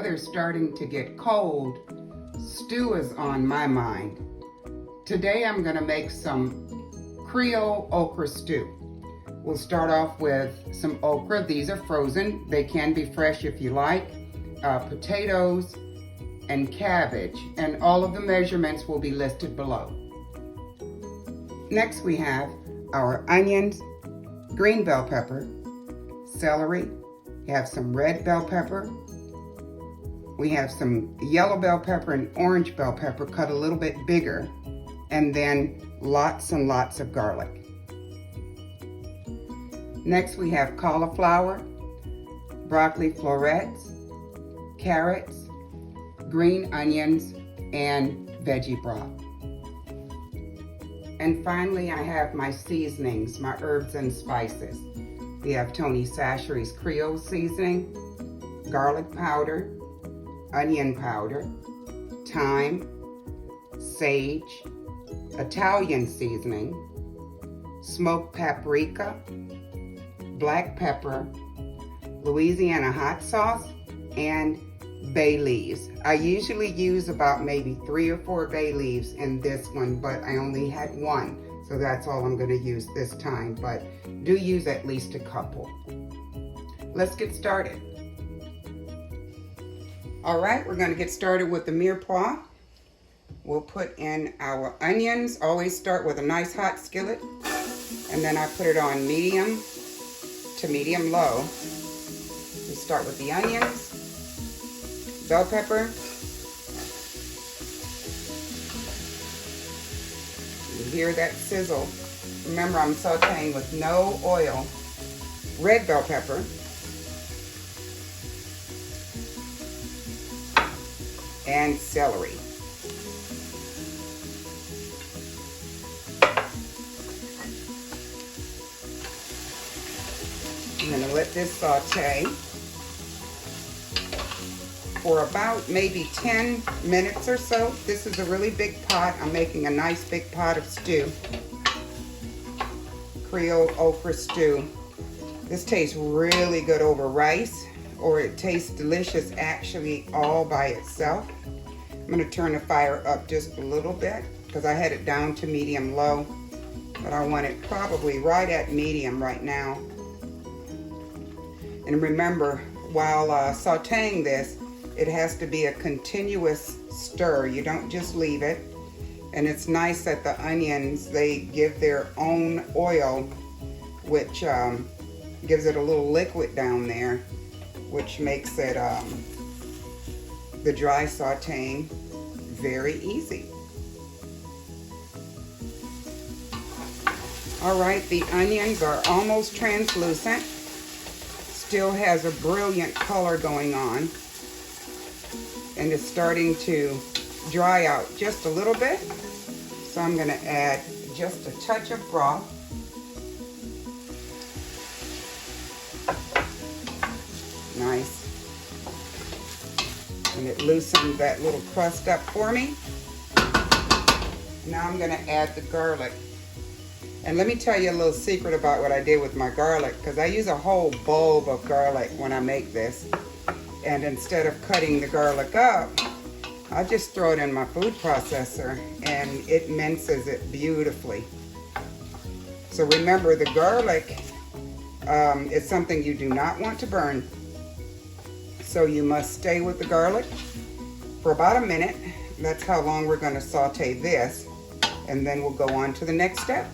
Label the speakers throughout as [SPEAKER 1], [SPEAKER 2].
[SPEAKER 1] weather's starting to get cold, stew is on my mind. Today I'm going to make some Creole okra stew. We'll start off with some okra. These are frozen. They can be fresh if you like. Potatoes and cabbage, and all of the measurements will be listed below. Next we have our onions, green bell pepper, celery. We have some red bell pepper. We have some yellow bell pepper and orange bell pepper cut a little bit bigger, and then lots and lots of garlic. Next we have cauliflower, broccoli florets, carrots, green onions, and veggie broth. And finally I have my seasonings, my herbs and spices. We have Tony Chachere's Creole seasoning, garlic powder, onion powder, thyme, sage, Italian seasoning, smoked paprika, black pepper, Louisiana hot sauce, and bay leaves. I usually use about maybe 3 or 4 bay leaves in this one, but I only had one, so that's all I'm going to use this time, but do use at least a couple. Let's get started. All right, we're going to get started with the mirepoix. We'll put in our onions. Always start with a nice hot skillet, and then I put it on medium to medium low. We start with the onions, bell pepper, you hear that sizzle. Remember, I'm sauteing with no oil. Red bell pepper, and celery. I'm going to let this saute for about maybe 10 minutes or so. This is a really big pot. I'm making a nice big pot of stew. Creole okra stew. This tastes really good over rice, or it tastes delicious actually all by itself. I'm going to turn the fire up just a little bit because I had it down to medium low, but I want it probably right at medium right now. And remember, while sauteing this, it has to be a continuous stir. You don't just leave it. And it's nice that the onions, they give their own oil, which gives it a little liquid down there, which makes it the dry sauteing very easy. All right, the onions are almost translucent. Still has a brilliant color going on, and it's starting to dry out just a little bit. So I'm going to add just a touch of broth. Nice. And it loosened that little crust up for me. Now I'm going to add the garlic. And let me tell you a little secret about what I did with my garlic, because I use a whole bulb of garlic when I make this. And instead of cutting the garlic up, I just throw it in my food processor and it minces it beautifully. So remember, the garlic is something you do not want to burn. So you must stay with the garlic for about a minute. That's how long we're going to saute this. And then we'll go on to the next step.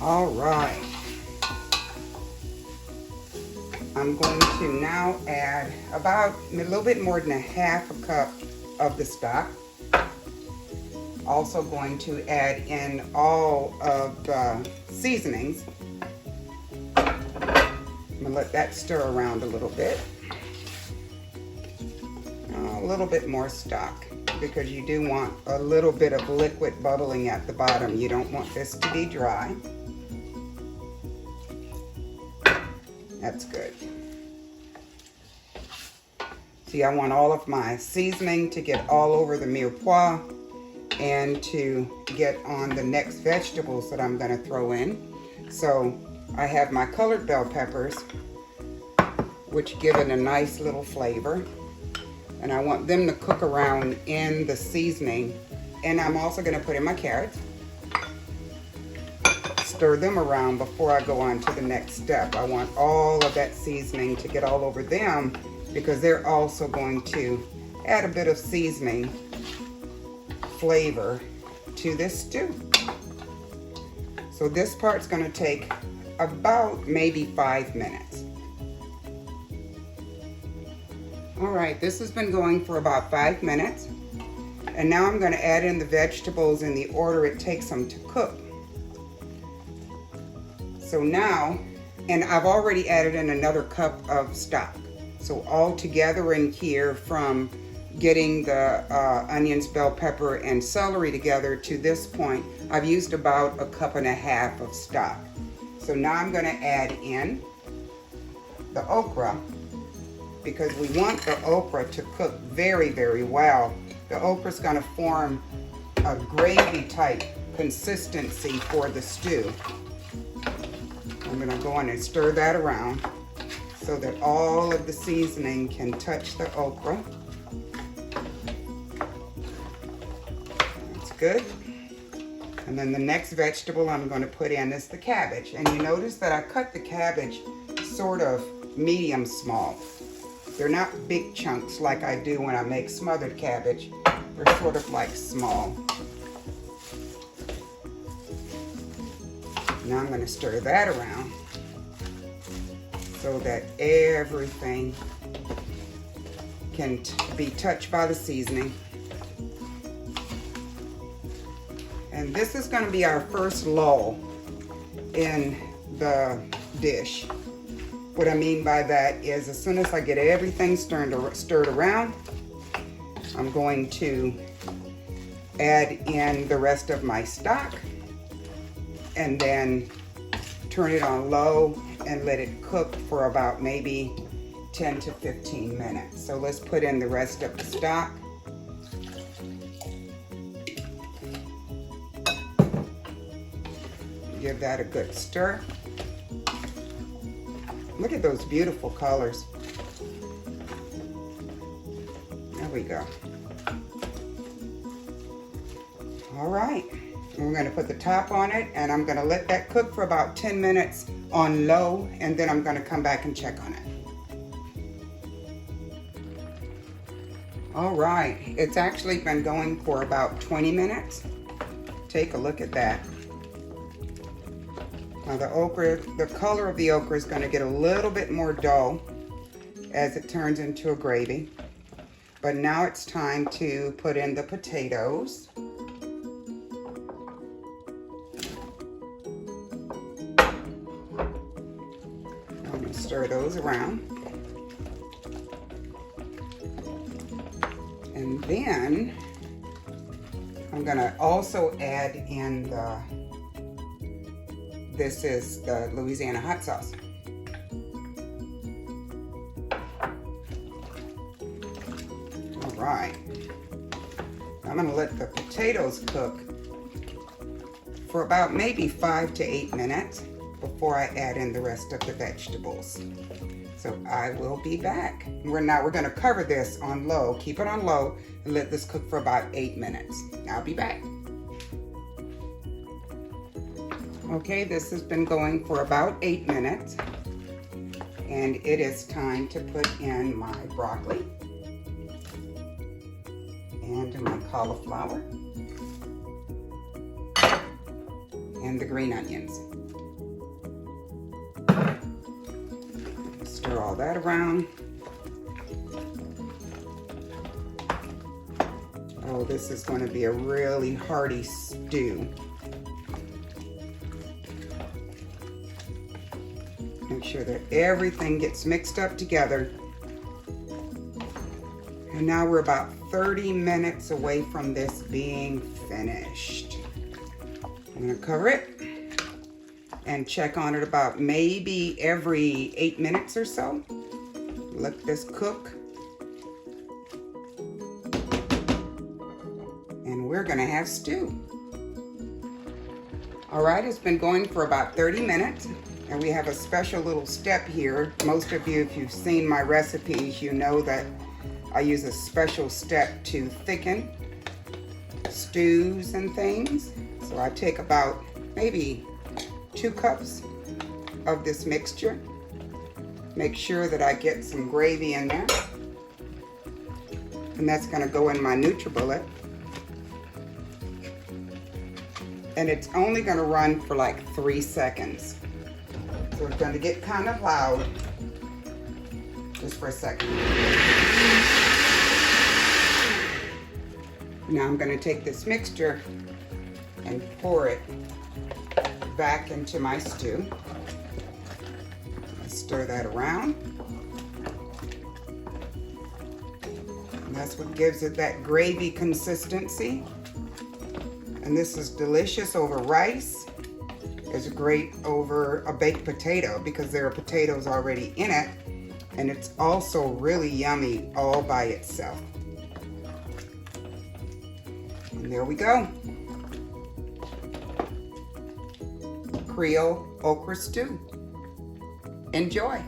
[SPEAKER 1] All right. I'm going to now add about a little bit more than a half a cup of the stock. Also going to add in all of the seasonings. I'm going to let that stir around a little bit. A little bit more stock, because you do want a little bit of liquid bubbling at the bottom. You don't want this to be dry. That's good. See, I want all of my seasoning to get all over the mirepoix and to get on the next vegetables that I'm going to throw in. So I have my colored bell peppers, which give it a nice little flavor. And I want them to cook around in the seasoning. And I'm also gonna put in my carrots. Stir them around before I go on to the next step. I want all of that seasoning to get all over them because they're also going to add a bit of seasoning flavor to this stew. So this part's gonna take about maybe 5 minutes. All right, this has been going for about 5 minutes. And now I'm gonna add in the vegetables in the order it takes them to cook. So now, and I've already added in another cup of stock. So all together in here, from getting the onions, bell pepper, and celery together to this point, I've used about 1.5 cups of stock. So now I'm gonna add in the okra, because we want the okra to cook very, very well. The okra is gonna form a gravy type consistency for the stew. I'm gonna go in and stir that around so that all of the seasoning can touch the okra. That's good. And then the next vegetable I'm gonna put in is the cabbage. And you notice that I cut the cabbage sort of medium small. They're not big chunks like I do when I make smothered cabbage. They're sort of like small. Now I'm going to stir that around so that everything can be touched by the seasoning. And this is going to be our first lull in the dish. What I mean by that is, as soon as I get everything stirred around, I'm going to add in the rest of my stock and then turn it on low and let it cook for about maybe 10 to 15 minutes. So let's put in the rest of the stock. Give that a good stir. Look at those beautiful colors. There we go. All right, and we're gonna put the top on it, and I'm gonna let that cook for about 10 minutes on low, and then I'm gonna come back and check on it. All right, it's actually been going for about 20 minutes. Take a look at that. Now the okra, the color of the okra is going to get a little bit more dull as it turns into a gravy. But now it's time to put in the potatoes. I'm going to stir those around. And then I'm going to also add in this is the Louisiana hot sauce. All right. I'm gonna let the potatoes cook for about maybe 5 to 8 minutes before I add in the rest of the vegetables. So I will be back. We're gonna cover this on low, keep it on low, and let this cook for about 8 minutes. I'll be back. Okay, this has been going for about 8 minutes, and it is time to put in my broccoli and my cauliflower and the green onions. Stir all that around. Oh, this is going to be a really hearty stew. Make sure that everything gets mixed up together. And now we're about 30 minutes away from this being finished. I'm gonna cover it and check on it about maybe every 8 minutes or so. Let this cook. And we're gonna have stew. All right, it's been going for about 30 minutes, and we have a special little step here. Most of you, if you've seen my recipes, you know that I use a special step to thicken stews and things. So I take about maybe 2 cups of this mixture. Make sure that I get some gravy in there. And that's gonna go in my NutriBullet. And it's only gonna run for like 3 seconds. So it's gonna get kind of loud. Just for a second. Now I'm gonna take this mixture and pour it back into my stew. Stir that around. And that's what gives it that gravy consistency. And this is delicious over rice. It's great over a baked potato because there are potatoes already in it. And it's also really yummy all by itself. And there we go. Creole okra stew. Enjoy.